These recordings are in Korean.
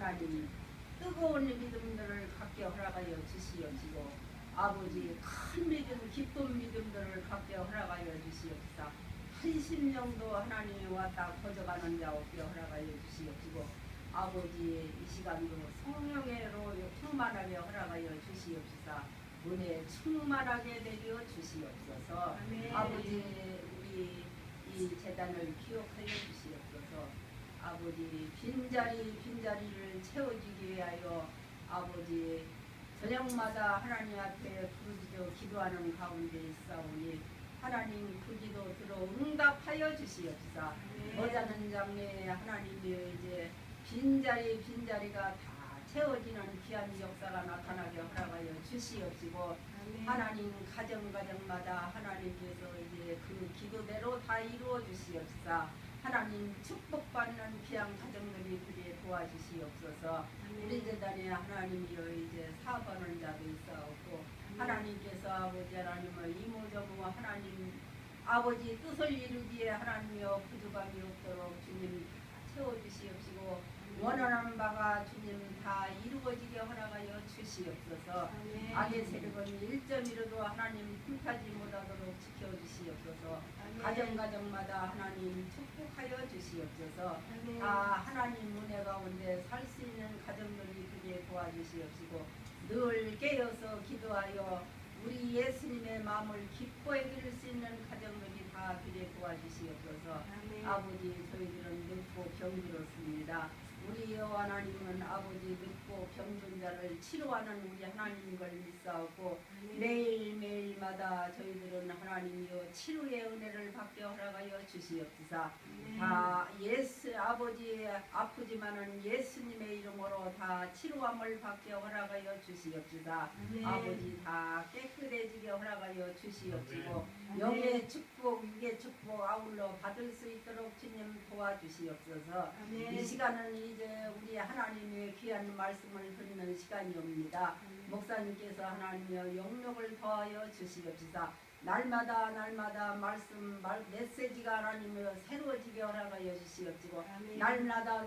하나님 뜨거운 믿음들을 갖게 허락하여 주시옵시고 아버지 큰 믿음 기쁜 믿음들을 갖게 허락하여 주시옵소서. 한 심령도 하나님이 왔다 거저가는 자 없게 허락하여 주시옵시고 아버지 이 시간도 성령으로 충만하게 허락하여 주시옵소서. 은혜 충만하게 되려 주시옵소서. 아버지 우리 이 재단을 기억하여 주시옵소서. 아버지 빈자리를 채워주기 위하여 아버지 저녁마다 하나님 앞에 부르짖어 기도하는 가운데 있사오니 하나님 그 기도 들어 응답하여 주시옵소서. 어자는 장래에 하나님이 이제 빈자리가 다 채워지는 귀한 역사가 나타나게 허락하여 주시옵시고 하나님 가정마다 하나님께서 이제 그 기도대로 다 이루어 주시옵소서. 하나님 축복받는 귀한 가정들이 그리에 도와주시옵소서. 우리 재단에 하나님이여 이제 사업하는 자도 있사옵고 하나님께서 아버지 하나님을 이모저모 하나님 아버지 뜻을 이루기에 하나님이여 부족함이 없도록 주님 채워주시옵시고 원하는 바가 주님 다 이루어지게 허락하여 주시옵소서. 악의 세력은 1.1로도 하나님 틈타지 못하도록 지켜주시옵소서. 가정마다 하나님 축복하여 주시옵소서. 다 하나님 은혜 가운데 살 수 있는 가정들이 그게 도와주시옵시고 늘 깨어서 기도하여 우리 예수님의 마음을 기뻐해 드릴 수 있는 가정들이 다 그게 도와주시옵소서. 아버지 저희들은 늙고 병들었습니다. 우리 여호와 하나님은 아버지 늙고 병든 자를 치료하는 우리 하나님인 걸 믿사오고 매일매일마다 저희들은 하나님이여 치료의 은혜를 받게 허락하여 주시옵소서. 다 예수 아버지 아프지만은 예수님의 이름으로 다 치료함을 받게 허락하여 주시옵소서. 아버지 다 깨끗해지게 허락하여 주시옵시고 영의 축복 육의 축복 아울러 받을 수 있도록 주님 도와주시옵소서. 이 시간은 이제 우리 하나님의 귀한 말씀을 듣는 시간이옵니다. 목사님께서 하나님의 영역을 더하여 주시옵소서. 날마다 말씀 메시지가 하나님이여 새로워지게 허락하여 주시옵시고 날마다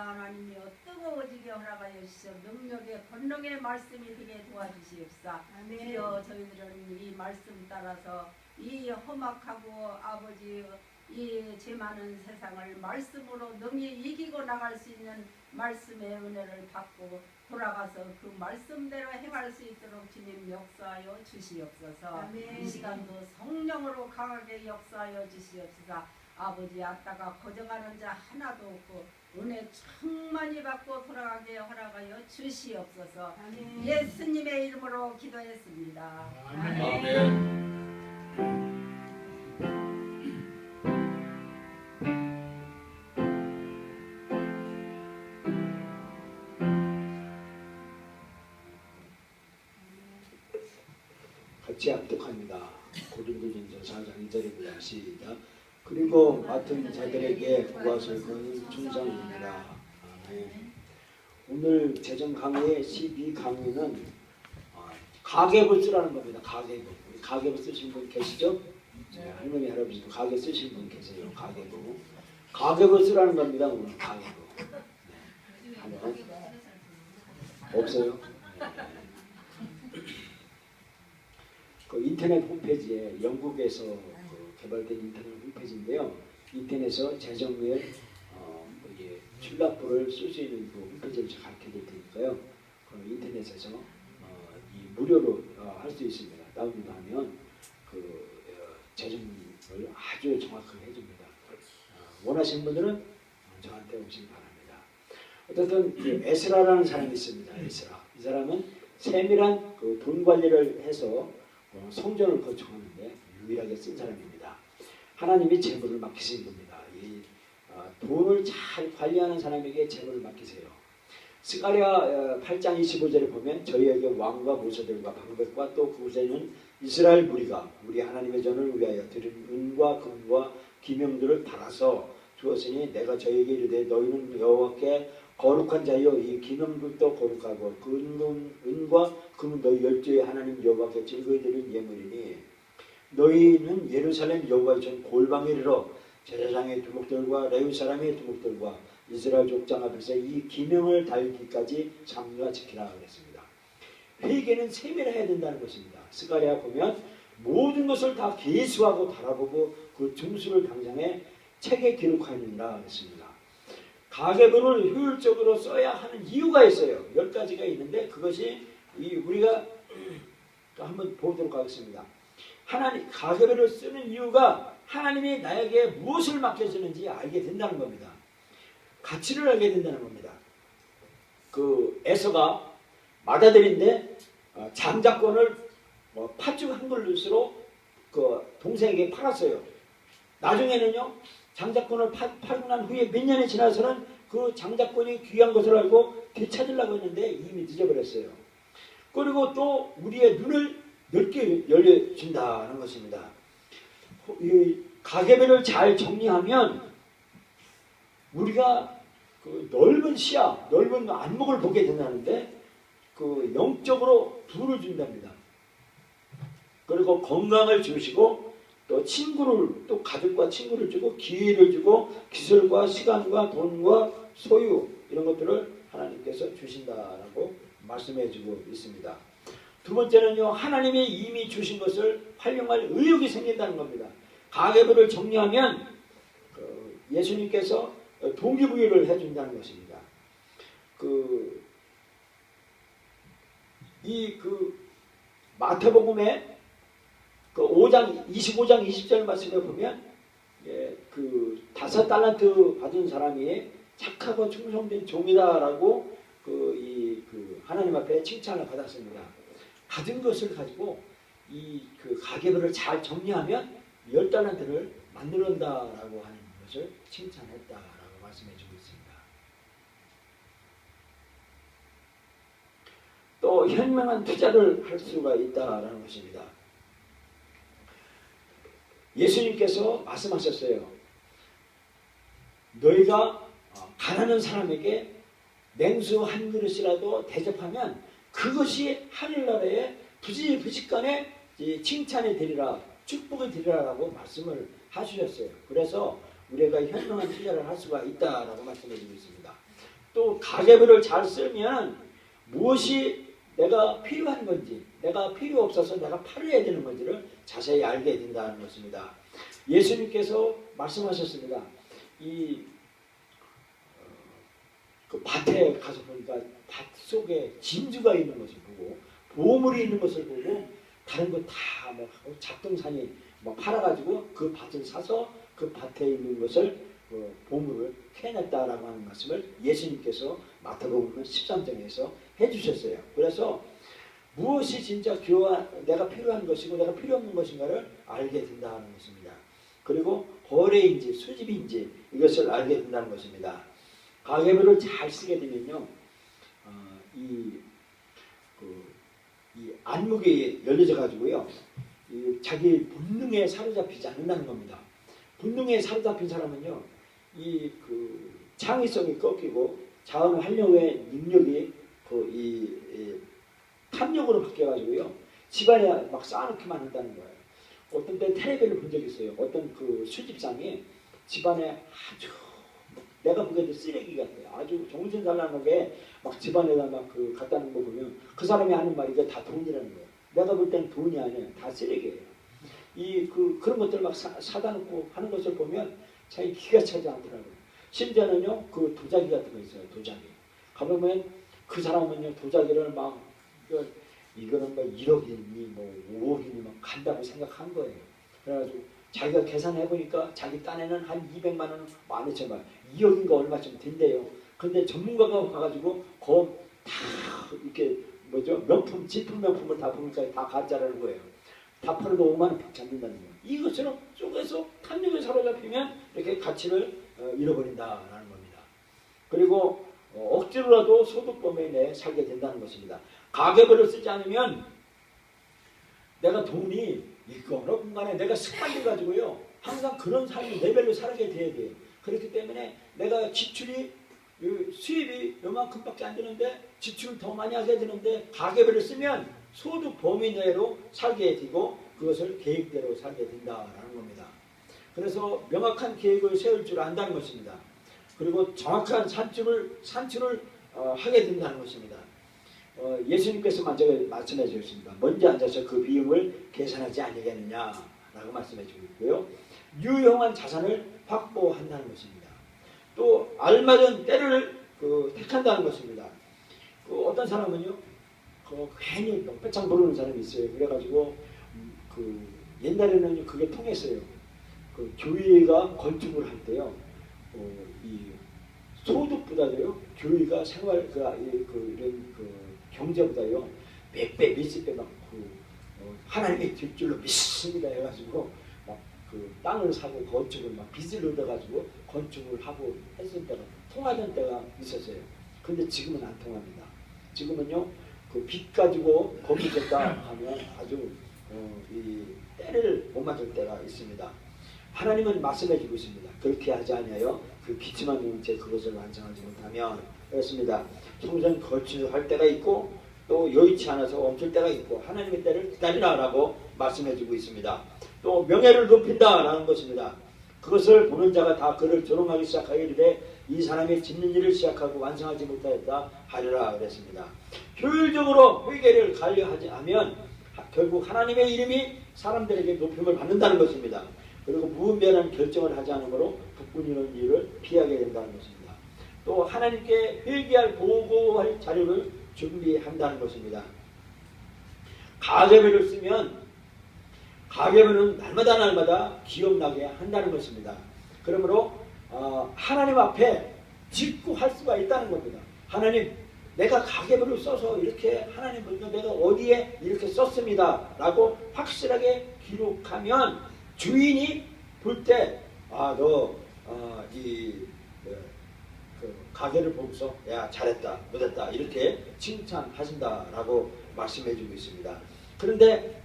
하나님이여 뜨거워지게 허락하여 주시옵시고 능력의 권능의 말씀이 되게 도와주시옵소서. 주여 저희들은 이 말씀 따라서 이 험악하고 아버지 이 죄 많은 세상을 말씀으로 능히 이기고 나갈 수 있는 말씀의 은혜를 받고 돌아가서 그 말씀대로 행할 수 있도록 주님 역사하여 주시옵소서. 이 시간도 성령으로 강하게 역사하여 주시옵소서. 아버지 아따가 거정하는 자 하나도 없고 은혜 충만히 받고 돌아가게 허락하여 주시옵소서. 예수님의 이름으로 기도했습니다. 아멘. 같이 합독합니다. 고린도전서 4장 2절입니다. 시작. 그리고 맡은 자들에게 부하소서는 충성입니다. 아멘. 오늘 재정 강의의 12강의는 가계부 쓰라는 겁니다. 가계부. 가계부 쓰신 분 계시죠? 네, 할머니 할아버지도 가계 쓰신 분 계세요. 가계부. 가계부 쓰라는 겁니다. 오늘 가계부. 네. 한번 없어요? 네. 그 인터넷 홈페이지에 영국에서 개발된 인터넷 홈페이지인데요. 인터넷에서 재정의 출납부를 쓸 수 있는 그 홈페이지를 제가 가르쳐드릴 테니까요. 그 인터넷에서 이 무료로 할 수 있습니다. 다운로드하면 그 재정을 아주 정확하게 해줍니다. 원하시는 분들은 저한테 오시기 바랍니다. 어쨌든 에스라라는 사람이 있습니다. 에스라. 이 사람은 세밀한 그 돈 관리를 해서 성전을 건축하는데 유일하게 쓴 사람입니다. 하나님이 재물을 맡기신 겁니다. 이 돈을 잘 관리하는 사람에게 재물을 맡기세요. 스가랴 8장 25절에 보면 저희에게 왕과 모사들과 방백과 또 그곳에는 이스라엘 무리가 우리 하나님의 전을 위하여 드린 은과 금과 기명들을 달아서 주었으니 내가 저에게 이르되 너희는 여호와께 거룩한 자여 이 기명들도 거룩하고 그 은과 금은 너희 열조의 하나님 여호와께 즐거이 드린 예물이니 너희는 예루살렘 여호와의 전 골방에 이르러 제사장의 두목들과 레위 사람의 두목들과 이스라엘 족장 앞에서 이 기명을 다루기까지 장로가 지키라 그랬습니다. 회개는 세밀해야 된다는 것입니다. 스가랴 보면 모든 것을 다 계수하고 바라보고 그 중수를 당장에 책에 기록하느니라 그랬습니다. 가계부를 효율적으로 써야 하는 이유가 있어요. 10가지가 있는데 그것이 우리가 한번 보도록 하겠습니다. 하나님 가계부를 쓰는 이유가 하나님이 나에게 무엇을 맡겨주는지 알게 된다는 겁니다. 가치를 알게 된다는 겁니다. 그 에서가 맏아들인데 장자권을 팥죽 한 그릇으로 그 동생에게 팔았어요. 나중에는요 장자권을 팔고 난 후에 몇 년이 지나서는 그 장자권이 귀한 것을 알고 되찾으려고 했는데 이미 늦어버렸어요. 그리고 또 우리의 눈을 넓게 열려준다는 것입니다. 이 가계별을 잘 정리하면 우리가 그 넓은 시야, 넓은 안목을 보게 된다는데 그 영적으로 부를 준답니다. 그리고 건강을 주시고 또 친구를 또 가족과 친구를 주고 기회를 주고 기술과 시간과 돈과 소유 이런 것들을 하나님께서 주신다라고 말씀해 주고 있습니다. 두 번째는요. 하나님이 이미 주신 것을 활용할 의욕이 생긴다는 겁니다. 가계부를 정리하면 예수님께서 동기부여를 해준다는 것입니다. 마태복음에 5장 25장 20절 말씀에 보면 그 5달란트 받은 사람이 착하고 충성된 종이다라고 하나님 앞에 칭찬을 받았습니다. 가진 것을 가지고 그 가계부를 잘 정리하면 10달란트를 만들어낸다라고 하는 것을 칭찬했다라고 말씀해주고 있습니다. 또 현명한 투자를 할 수가 있다라는 것입니다. 예수님께서 말씀하셨어요. 너희가 가난한 사람에게 냉수 한 그릇이라도 대접하면 그것이 하늘나라에 부지부식간에 칭찬이 되리라, 축복이 되리라라고 말씀을 하셨어요. 그래서 우리가 현명한 투자를 할 수가 있다라고 말씀해 주고 있습니다. 또 가계부를 잘 쓰면 무엇이 내가 필요한 건지, 내가 필요 없어서 내가 팔아야 되는 건지를 자세히 알게 된다는 것입니다. 예수님께서 말씀하셨습니다. 그 밭에 가서 보니까 밭 속에 진주가 있는 것을 보고 보물이 있는 것을 보고 다른 거 다 뭐 잡동사니 뭐 팔아가지고 그 밭을 사서 그 밭에 있는 것을 보물을 캐냈다라고 하는 말씀을 예수님께서 마태복음 13장에서 해주셨어요. 그래서 무엇이 진짜 내가 필요한 것이고 내가 필요 없는 것인가를 알게 된다는 것입니다. 그리고 거래인지 수집인지 이것을 알게 된다는 것입니다. 가계부를 잘 쓰게 되면요, 이 안목이 열려져 가지고요, 자기 본능에 사로잡히지 않는다는 겁니다. 본능에 사로잡힌 사람은요, 창의성이 꺾이고 자원 활용의 능력이 탐욕으로 바뀌어가지고요, 집안에 막 쌓아놓기만 한다는 거예요. 어떤 때 텔레비를 본 적이 있어요. 어떤 그 수집상이 집안에 아주 내가 보기에도 쓰레기 같아요. 아주 정신산란하게 막 집안에다 막 갖다 놓은 거 보면 그 사람이 하는 말이 이게 다 돈이라는 거예요. 내가 볼 때는 돈이 아니에요. 다 쓰레기예요. 그런 것들 막 사다 놓고 하는 것을 보면 자기 기가 차지 않더라고요. 심지어는요, 그 도자기 같은 거 있어요. 도자기. 가보면 그 사람은요, 도자기를 막 이거는 뭐 1억이니 뭐 5억이니 막 간다고 생각한 거예요. 그래가지고 자기가 계산해보니까 자기 딴에는 한 200만 원, 12,000만 원, 2억인가 얼마쯤 된대요. 근데 전문가가 가가지고 다 이렇게 명품, 진품 명품을 다 보니까 다 가짜라는 거예요. 다 팔아도 5만 원밖에 안 된다는 거예요. 이것처럼 쪽에서 탐욕에 사로잡히면 이렇게 가치를 잃어버린다라는 겁니다. 그리고 억지로라도 소득 범위 내에 살게 된다는 것입니다. 가계부를 쓰지 않으면 내가 돈이 있거나 공간에 내가 습관돼 가지고요, 항상 그런 삶을 레벨로 살게 돼야 돼요. 그렇기 때문에 내가 지출이 수입이 요만큼밖에 안 되는데 지출을 더 많이 하게 되는데 가계부를 쓰면 소득 범위 내로 살게 되고 그것을 계획대로 살게 된다라는 겁니다. 그래서 명확한 계획을 세울 줄 안다는 것입니다. 그리고 정확한 산출을 하게 된다는 것입니다. 예수님께서 먼저 말씀해 주셨습니다. 먼저 앉아서 그 비용을 계산하지 아니겠느냐라고 말씀해 주고 있고요. 유용한 자산을 확보한다는 것입니다. 또 알맞은 때를 택한다는 것입니다. 어떤 사람은요, 괜히 빼창 부르는 사람이 있어요. 그래가지고 옛날에는 그게 통했어요. 교회가 건축을 할 때요, 이 소득보다도요, 교회가 생활 이런 경제보다요 몇 배, 몇십 배 막 하나님의 뒷줄로 믿습니다 해가지고 막 땅을 사고 건축을 막 빚을 얻어가지고 건축을 하고 했을 때가 통하던 때가 있었어요. 근데 지금은 안 통합니다. 지금은요 빚 가지고 건축했다 하면 아주 이 때를 못 맞을 때가 있습니다. 하나님은 말씀해주고 있습니다. 그렇게 하지 아니하여 빚만 있는 채 그것을 완성하지 못하면 그렇습니다. 성전 거치할 때가 있고 또 여의치 않아서 멈출 때가 있고 하나님의 때를 기다리라라고 말씀해주고 있습니다. 또 명예를 높인다라는 것입니다. 그것을 보는 자가 다 그를 조롱하기 시작하게 되되 이 사람이 짓는 일을 시작하고 완성하지 못하였다 하리라 그랬습니다. 효율적으로 회개를 관리하지 않으면 결국 하나님의 이름이 사람들에게 높임을 받는다는 것입니다. 그리고 무분별한 결정을 하지 않으므로 북군이는 일을 피하게 된다는 것입니다. 또 하나님께 회개할 보고할 자료를 준비한다는 것입니다. 가계부를 쓰면 가계부는 날마다 기억나게 한다는 것입니다. 그러므로 하나님 앞에 직구할 수가 있다는 겁니다. 하나님, 내가 가계부를 써서 이렇게 하나님 보니까 내가 어디에 이렇게 썼습니다 라고 확실하게 기록하면 주인이 볼 때 너 가게를 보고서 야 잘했다 못했다 이렇게 칭찬하신다라고 말씀해주고 있습니다. 그런데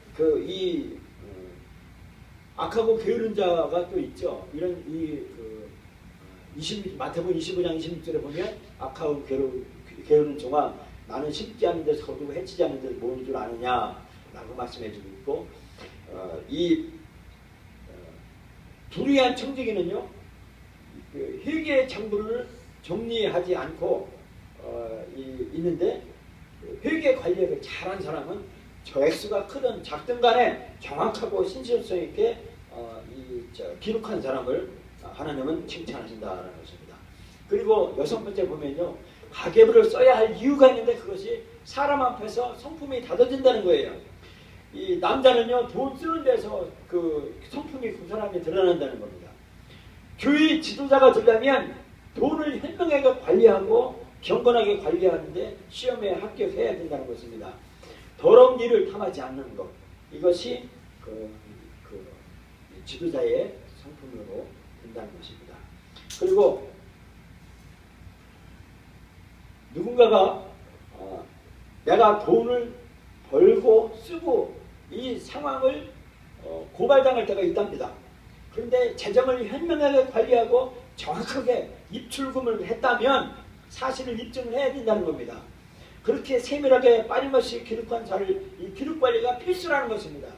악하고 게으른 자가 또 있죠. 이런 마태복음 25장 26절에 보면 악하고 게으른 종아 나는 심지 않은 데서 거두고 해치지 않는 데서 모으는 줄 아느냐라고 말씀해주고 있고 불의한 청지기는요 회개의 장부를 정리하지 않고 있는데 회계 관리를 잘한 사람은 저 액수가 크든 작든 간에 정확하고 신실성 있게 기록한 사람을 하나님은 칭찬하신다는 것입니다. 그리고 여섯 번째 보면요 가계부를 써야 할 이유가 있는데 그것이 사람 앞에서 성품이 닫아진다는 거예요. 이 남자는요 돈 쓰는 데서 성품이 그 사람이 드러난다는 겁니다. 교회 지도자가 되려면 돈을 현명하게 관리하고 경건하게 관리하는데 시험에 합격해야 된다는 것입니다. 더러운 일을 탐하지 않는 것 이것이 지도자의 성품으로 된다는 것입니다. 그리고 누군가가 내가 돈을 벌고 쓰고 이 상황을 고발당할 때가 있답니다. 그런데 재정을 현명하게 관리하고 정확하게 입출금을 했다면 사실을 입증을 해야 된다는 겁니다. 그렇게 세밀하게 빠짐없이 기록한 자를 이 기록 관리가 필수라는 것입니다.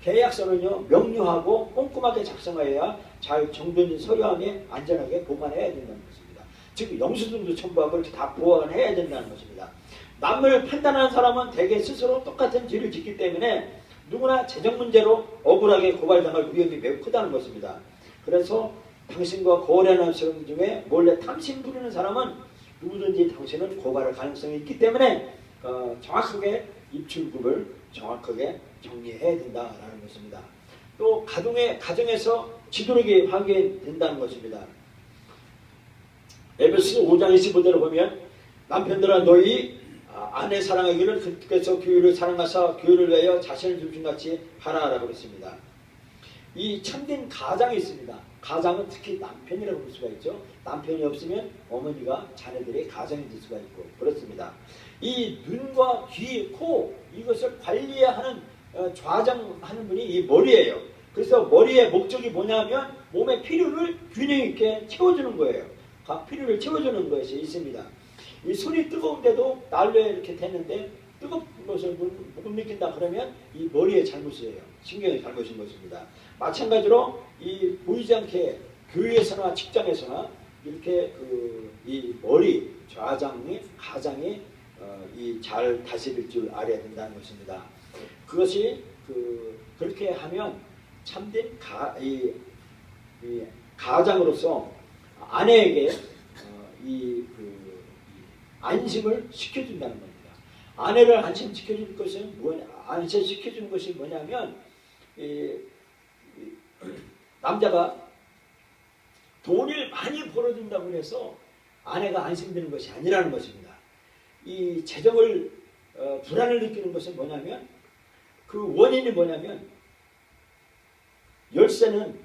계약서는요 명료하고 꼼꼼하게 작성하여야 잘 정돈된 서류 안에 안전하게 보관해야 된다는 것입니다. 즉 영수증도 첨부하고 이렇게 다 보관해야 된다는 것입니다. 남을 판단하는 사람은 대개 스스로 똑같은 죄를 짓기 때문에 누구나 재정 문제로 억울하게 고발당할 위험이 매우 크다는 것입니다. 그래서 당신과 거래하는 사람 중에 몰래 탐심 부리는 사람은 누구든지 당신은 고발할 가능성이 있기 때문에 정확하게 입출금을 정확하게 정리해야 된다는 것입니다. 또 가정에서 지도력이 확인된다는 것입니다. 에베소서 5장 25절을 보면 남편들아 너희 아내 사랑하기를 그께서 교회를 사랑하사 교회를 위하여 자신을 중심같이 하라라고 했습니다. 이 참된 가장이 있습니다. 가장은 특히 남편이라고 볼 수가 있죠. 남편이 없으면 어머니가 자녀들의 가장이 될 수가 있고 그렇습니다. 이 눈과 귀, 코 이것을 관리하는 좌정하는 분이 이 머리예요. 그래서 머리의 목적이 뭐냐면 몸의 필요를 균형 있게 채워주는 거예요. 각 필요를 채워주는 것이 있습니다. 이 손이 뜨거운데도 난로에 이렇게 됐는데 뜨거운 것을 못 느낀다 그러면 이 머리의 잘못이에요. 신경의 잘못인 것입니다. 마찬가지로 이 보이지 않게 교회에서나 직장에서나 이렇게 이 머리 좌장이 가장이 이 잘 다스릴 줄 알아야 된다는 것입니다. 그것이 그렇게 하면 참된 이 가장으로서 아내에게 이 안심을 시켜준다는 겁니다. 아내를 안심시켜주는 것은 안심시켜주는 것이 뭐냐면 남자가 돈을 많이 벌어준다고 해서 아내가 안심되는 것이 아니라는 것입니다. 이 재정을 불안을 느끼는 것은 뭐냐면 그 원인이 뭐냐면 열쇠는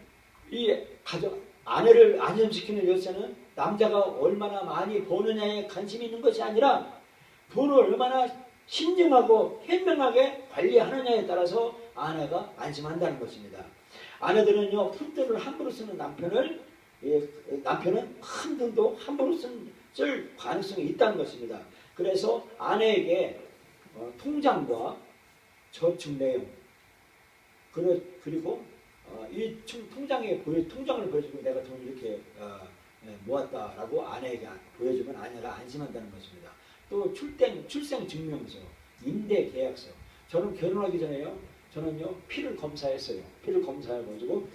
이 가정 아내를 안심시키는 열쇠는 남자가 얼마나 많이 버느냐에 관심이 있는 것이 아니라 돈을 얼마나 신중하고 현명하게 관리하느냐에 따라서 아내가 안심한다는 것입니다. 아내들은요 푼돈을 함부로 쓰는 남편은 큰 돈도 함부로 쓸 가능성이 있다는 것입니다. 그래서 아내에게 통장과 저축 내용 그리고 이 통장을 보여주고 내가 돈을 이렇게 모았다라고 아내에게 보여주면 아내가 안심한다는 것입니다. 또 출생증명서, 임대계약서. 저는 결혼하기 전에요. 저는요 피를 검사했어요. 피를 검사해가지고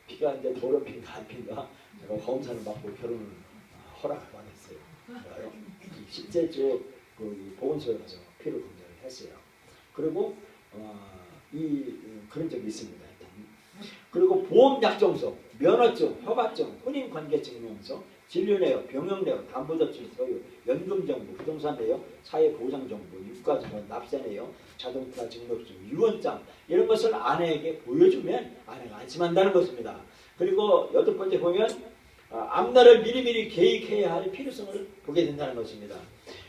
피가 이제 도로피인가 안 피인가 제가 검사를 받고 결혼을 허락을 받았어요. 실제 보건소에 가서 피를 검사를 했어요. 그리고 그런 적이 있습니다. 그리고 보험약정서, 면허증, 허가증, 혼인관계증명서, 진료내역, 병역내역, 담보대출 서류, 연금정보, 부동산내역, 사회보장정보, 유가증권, 납세내역, 자동차 등록증, 유언장 이런 것을 아내에게 보여주면 아내가 안심한다는 것입니다. 그리고 여덟 번째 보면 앞날을 미리미리 계획해야 할 필요성을 보게 된다는 것입니다.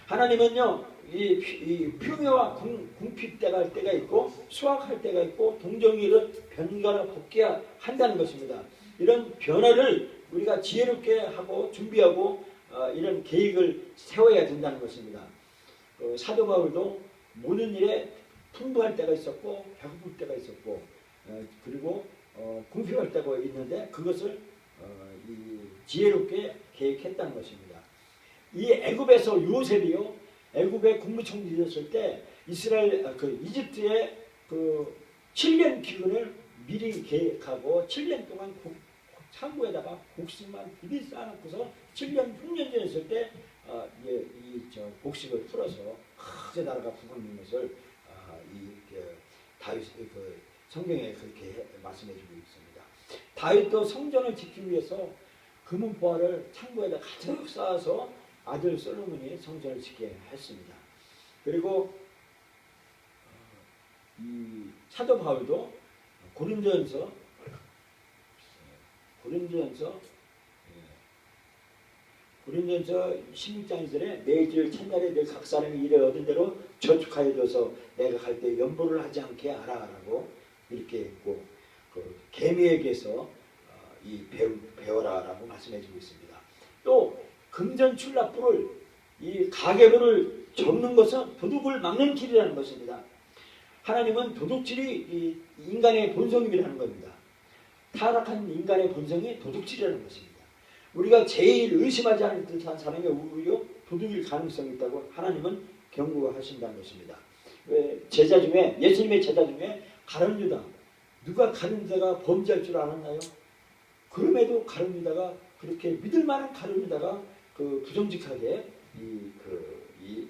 하나님은요 이 풍요와 궁핍 때가 할 때가 있고 수확할 때가 있고 동정이를 변화를 걷게 한다는 것입니다. 이런 변화를 우리가 지혜롭게 하고 준비하고 이런 계획을 세워야 된다는 것입니다. 사도 바울도 모든 일에 풍부할 때가 있었고 배고플 때가 있었고 그리고 궁핍할 때가 있는데 그것을 지혜롭게 계획했다는 것입니다. 이 애굽에서 요셉이요 애굽의 국무총리 되었을 때 이집트의 7년 기근을 미리 계획하고 7년 동안 창고에다가 곡식만 비비 쌓아놓고서 7년 흉년 전했을 때 곡식을 풀어서 크게 나라가 부흥하는 것을 다윗 성경에 그렇게 말씀해주고 있습니다. 다윗도 성전을 지키기 위해서 금은 보화를 창고에다 가득 쌓아서 아들 솔로몬이 성전을 짓게 했습니다. 그리고 이 사도 바울도 고린도전서 16장 2절에 매일 첫날에 늘 각 사람이 일에 얻은 대로 저축하여 둬서 내가 갈 때 연보를 하지 않게 하라라고 이렇게 했고 개미에게서 배워라라고 말씀해주고 있습니다. 또 금전출납부를 이 가계부를 접는 것은 도둑을 막는 길이라는 것입니다. 하나님은 도둑질이 이 인간의 본성이라는 겁니다. 타락한 인간의 본성이 도둑질이라는 것입니다. 우리가 제일 의심하지 않을 듯한 사람이 오히려 도둑일 가능성이 있다고 하나님은 경고하신다는 것입니다. 제자 중에 예수님의 제자 중에 가룟 유다 누가 가룟 유다가 범죄할 줄 알았나요? 그럼에도 가룟 유다가 그렇게 믿을 만한 가룟 유다가 부정직하게 이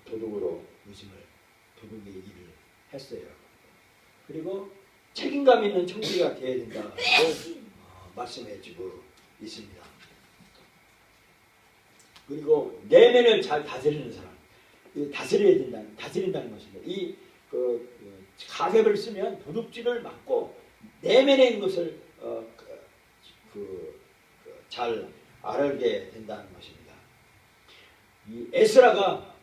도둑으로 도둑의 일을 했어요. 그리고 책임감 있는 청지기가 되어야 된다고 말씀해주고 있습니다. 그리고 내면을 잘 다스리는 사람, 다스린다는 것입니다. 이 가계를 쓰면 도둑질을 막고 내면에 있는 것을 잘 알게 된다는 것입니다. 이 에스라가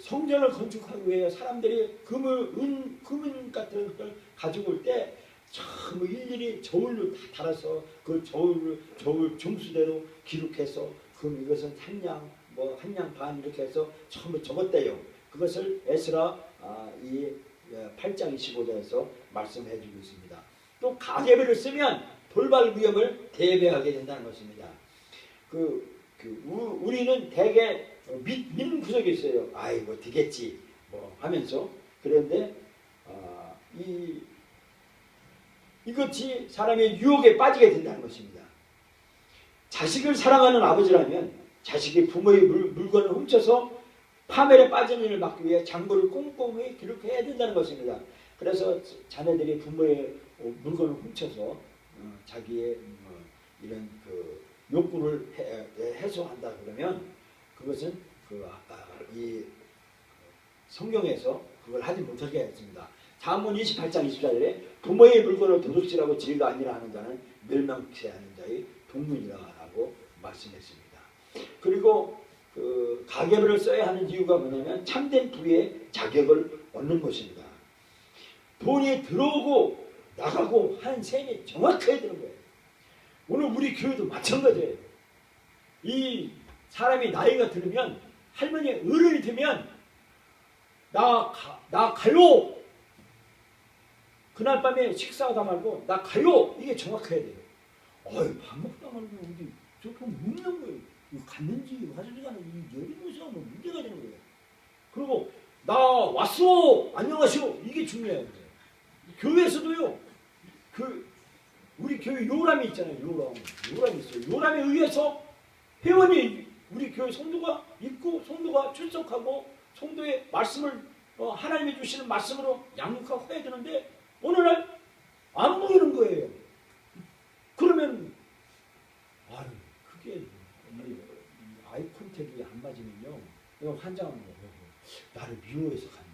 성전을 건축하기 위해 사람들이 금은 같은 것을 가지고 올 때 참 일일이 저울로 다 달아서 그 저울 중수대로 기록해서 이것은 한 양 반 이렇게 해서 전부 적었대요. 그것을 에스라 8장 25절에서 말씀해 주고 있습니다. 또 가계부를 쓰면 돌발 위험을 대비하게 된다는 것입니다. 우리는 대개 믿는 구석이 있어요. 아이고 되겠지 뭐 하면서. 그런데 이것이 사람의 유혹에 빠지게 된다는 것입니다. 자식을 사랑하는 아버지라면 자식이 부모의 물건을 훔쳐서 파멸에 빠진 일을 막기 위해 장부를 꼼꼼히 기록해야 된다는 것입니다. 그래서 자녀들이 부모의 물건을 훔쳐서 자기의 이런 그 욕구를 해소한다 그러면 그것은 이 성경에서 그걸 하지 못하게 했습니다. 잠언 28장 24절에 부모의 물건을 도둑질하고 지혜가 아니라 하는 자는 멸망케 하는 자의 동문이라고 말씀했습니다. 그리고 가계부를 써야 하는 이유가 뭐냐면 참된 부의 자격을 얻는 것입니다. 돈이 들어오고 나가고 하는 셈이 정확해야 되는 거예요. 오늘 우리 교회도 마찬가지예요. 이 사람이 나이가 들으면 할머니 어른이 되면 나 가요. 그날 밤에 식사하다 말고 나 가요. 이게 정확해야 돼요. 밥 먹다 말고 어디 조금 묻는 거예요. 이거 갔는지 화장실 가는지 여기 무서운 문제가 되는 거예요. 그리고 나 왔어. 안녕하시오. 이게 중요해요. 교회에서도요. 우리 교회 요람이 있잖아요. 요람이 있어요. 요람에 의해서 회원이 우리 교회 성도가 있고 성도가 출석하고 성도의 말씀을 하나님이 주시는 말씀으로 양육하고 해야 되는데 어느 날 안 보이는 거예요. 그러면 그게 아이 컨택이 안 맞으면요. 내가 환장하는 거예요. 나를 미워해서 갔나?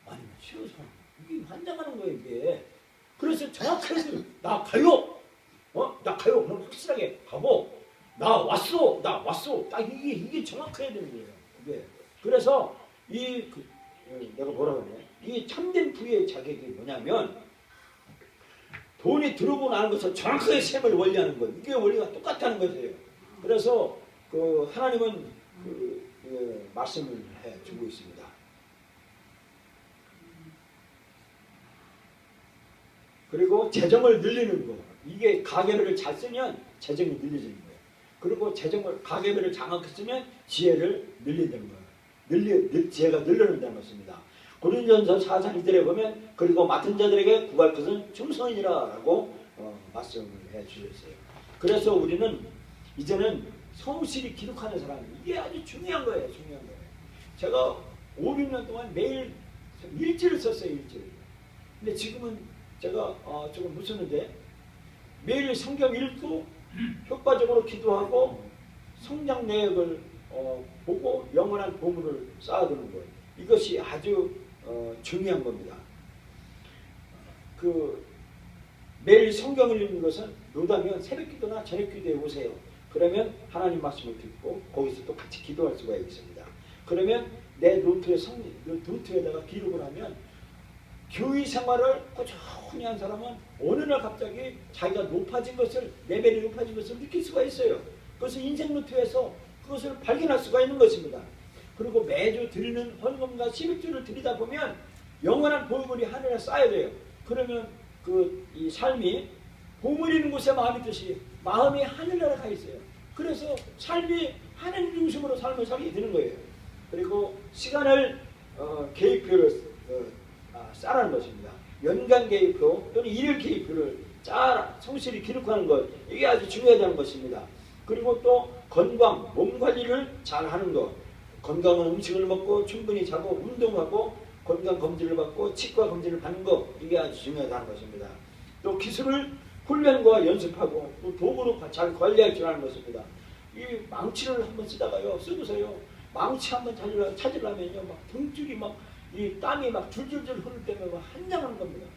아니면 싫어서 갔나? 이게 환장하는 거예요. 이게. 그래서 정확하게 나 가요. 나 가요. 그럼 확실하게 가고 나 왔어. 딱 이게 정확해야 되는 거예요. 이게. 그래서 내가 뭐라고 하냐? 이 참된 부의 자격이 뭐냐면 돈이 들어오고 나는 것을 정확하게 셈을 원리하는 것. 이게 원리가 똑같다는 것이에요. 그래서 하나님은 말씀을 해주고 있습니다. 그리고 재정을 늘리는 것. 이게 가계부를 잘 쓰면 재정이 늘려지는 거예요. 그리고 가계부를 장악해 쓰면 지혜를 늘린다는 거예요. 지혜가 늘려낸다는 것입니다. 고린도전서 4장 2절에 보면 그리고 맡은 자들에게 구할 것은 충성이라 라고 말씀을 해주셨어요. 그래서 우리는 이제는 성실히 기록하는 사람, 이게 아주 중요한 거예요. 제가 5, 6년 동안 매일 일지를 썼어요. 일지를. 근데 지금은 제가 조금 무섭는데 매일 성경 읽고 효과적으로 기도하고 성장 내역을 보고 영원한 보물을 쌓아두는 거예요. 이것이 아주 중요한 겁니다. 매일 성경을 읽는 것은 노다면 새벽기도나 저녁기도에 오세요. 그러면 하나님 말씀을 듣고 거기서 또 같이 기도할 수가 있습니다. 그러면 내 노트에다가 기록을 하면 교회 생활을 꾸준히 한 사람은 어느 날 갑자기 자기가 레벨이 높아진 것을 느낄 수가 있어요. 그래서 인생 노트에서 그것을 발견할 수가 있는 것입니다. 그리고 매주 드리는 헌금과 11조를 드리다 보면 영원한 보물이 하늘에 쌓여야 돼요. 그러면 이 삶이 보물 있는 곳에 마음이 뜻이 마음이 하늘나라에 가 있어요. 그래서 삶이 하나님 중심으로 삶을 살게 되는 거예요. 그리고 시간을 계획표를 짜라는 것입니다. 연간 계획표 또는 일일 계획표를 성실히 기록하는 것, 이게 아주 중요하다는 것입니다. 그리고 또 건강, 몸 관리를 잘 하는 것, 건강한 음식을 먹고 충분히 자고 운동하고 건강 검진을 받고 치과 검진을 받는 것, 이게 아주 중요하다는 것입니다. 또 기술을 훈련과 연습하고 또 도구로 잘 관리할 줄 아는 것입니다. 이 망치를 한번 쓰다가요, 쓰고서요, 망치 한번 찾으려면요, 막 등줄이 이 땀이 줄줄줄 흐를 때면 한장하는 겁니다.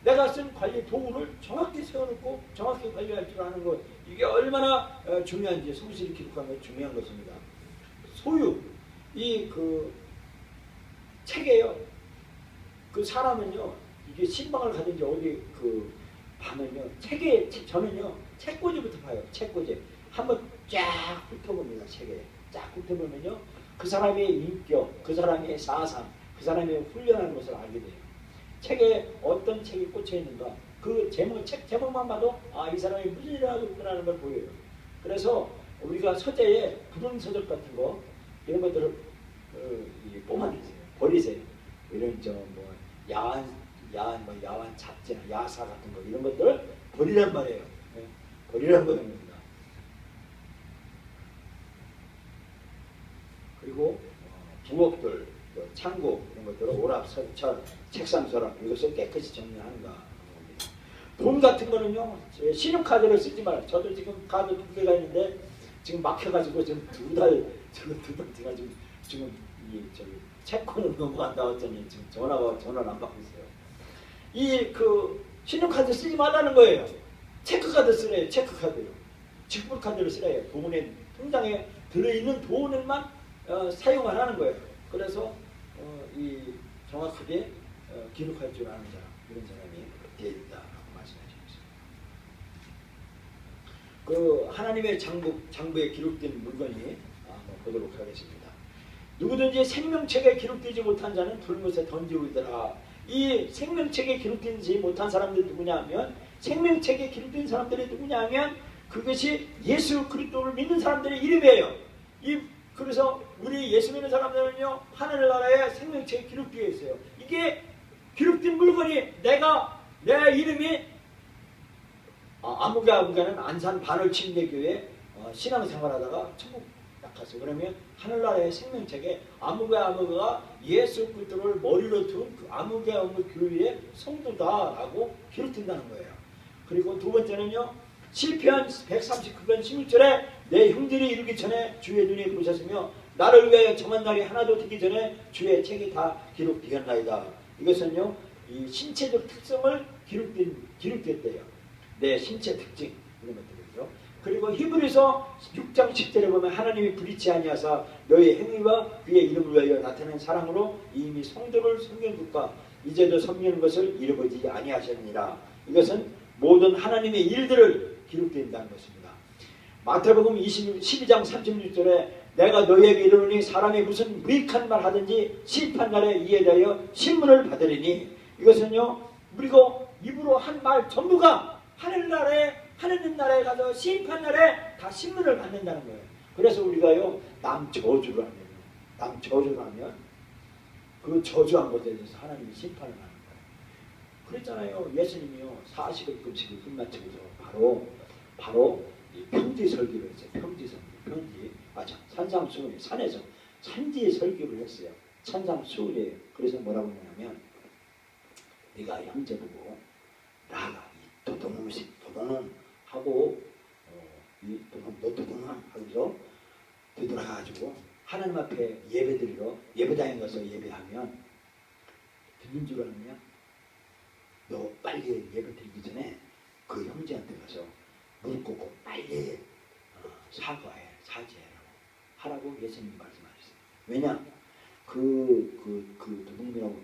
내가 쓴 관리 도구를 정확히 세워놓고 정확히 관리할 줄 아는 것, 이게 얼마나 중요한지 성실히 기록하는 게 중요한 것입니다. 소유, 책이에요. 사람은요, 이게 신방을 가든지 어디 가면요, 저는요, 책꽂이부터 봐요. 책꽂이. 한번 쫙 훑어봅니다. 책에. 쫙 훑어보면요, 그 사람의 인격, 그 사람의 사상, 그 사람의 훈련하는 것을 알게 돼요. 책에 어떤 책이 꽂혀 있는가, 그 제목, 책 제목만 봐도 이 사람이 무슨 일을 하고 있구나라는 걸 보여요. 그래서 우리가 서재에 부른 서적 같은 거 이런 것들을 뽑아내세요. 버리세요. 이런 뭐 야한 잡지나 야사 같은 거 이런 것들을 버리란 말이에요. 네. 버리란 겁니다. 그리고 부엌들, 창고 이런 것들을 오랍, 설철, 책상 서랍 이것을 깨끗이 정리하는가 겁니다. 돈 같은 거는요 신용카드를 쓰지 말아요. 저도 지금 카드 2개가 있는데 지금 막혀가지고 지금 두 달 제가 지금 채권으로 넘어간다고 했더니 지금 전화를 안 받고 있어요. 신용카드 쓰지 말라는 거예요. 체크카드 쓰래요. 체크카드요. 직불카드를 쓰래요. 돈에 통장에 들어있는 돈을만 사용하라는 거예요. 그래서 정확하게 기록할 줄 아는 사람, 이런 사람이 되어 있다라고 말씀하시고 있어요. 하나님의 장부에 기록된 물건이 한번 보도록 하겠습니다. 누구든지 생명책에 기록되지 못한 자는 불못에 던지고 있더라. 이 생명책에 기록되지 못한 사람들이 누구냐 하면, 생명책에 기록된 사람들이 누구냐 하면 그것이 예수 그리스도를 믿는 사람들의 이름이에요. 그래서 우리 예수 믿는 사람들은요 하늘나라에 생명책에 기록되어 있어요. 이게 기록된 물건이 내 이름이 아무개는 안산 반월침례교회 신앙생활하다가 천국 딱 갔어요. 그러면 하늘나라의 생명책에 아무개가 예수 그리스도를 머리로 둔 그 아무개 교회의 성도다라고 기록된다는 거예요. 그리고 두 번째는요, 시편 139편 16절에 내 형들이 이르기 전에 주의 눈이 보셨으며 나를 위하여 정한 날이 하나도 되기 전에 주의 책이 다 기록되었나이다. 이것은요 이 신체적 특성을 기록됐대요. 내 신체 특징 이런 것들이죠. 그리고 히브리서 6장 10절에 보면 하나님이 불의치 아니하사 너의 행위와 그의 이름을 위하여 나타낸 사랑으로 이미 성도를 섬기는것과 이제도 섬기는 것을 잃어버리지 아니하셨느니라. 이것은 모든 하나님의 일들을 기록된다는 것입니다. 마태복음 12장 36절에 내가 너희에게 이르노니 사람이 무슨 무익한 말 하든지 심판날에 이에 대하여 신문을 받으리니, 이것은요 우리가 입으로 한 말 전부가 하느님 나라에 가서 심판날에 다 신문을 받는다는 거예요. 그래서 우리가요 남 저주를 하면 그 저주한 것에 대해서 하나님이 심판을 하는 거예요. 그랬잖아요. 예수님이요 40일 금식을 끝마치고서 바로 이 평지 설교를 했어요. 평지. 맞아. 산상수훈이 산에서 산지 설교를 했어요. 산상수훈이에요. 그래서 뭐라고 하냐면 네가 형제 보고 나가 이 도둑놈 하고 너 도둑놈 하고서 되돌아가가지고 하나님 앞에 예배당에 가서 예배하면 듣는 줄 알면 너 빨리 예배 드리기 전에 그 형제한테 가서 무릎 꿇고 빨리 사죄하라고 하라고 예수님이 말씀하셨어요. 왜냐? 도둑놈이라고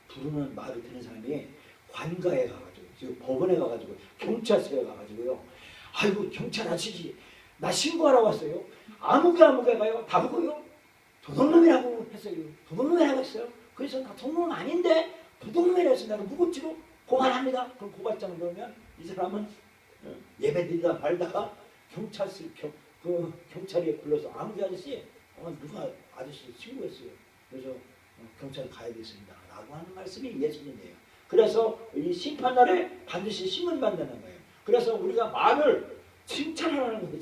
부르는 말을 듣는 사람이 관가에 가가지고 지금 법원에 가가지고 경찰서에 가가지고요. 아이고 경찰 아저씨 나 신고하러 왔어요. 아무개 가요. 다 보고요. 도둑놈이라고 했어요. 도둑놈이라고 했어요. 그래서 나 도둑놈 아닌데 도둑놈이라고 해서 내가 무겁지로 고발합니다. 그럼 고발장을 넣으면 이 사람은 예배드리다 말다가 경찰이 불러서 아무개 아저씨 누가 아저씨 신고했어요. 그래서 경찰 가야겠습니다. 라고 하는 말씀이 예수님이에요. 그래서 이 심판날에 반드시 신문 받는다는 거예요. 그래서 우리가 말을 칭찬하라는 건데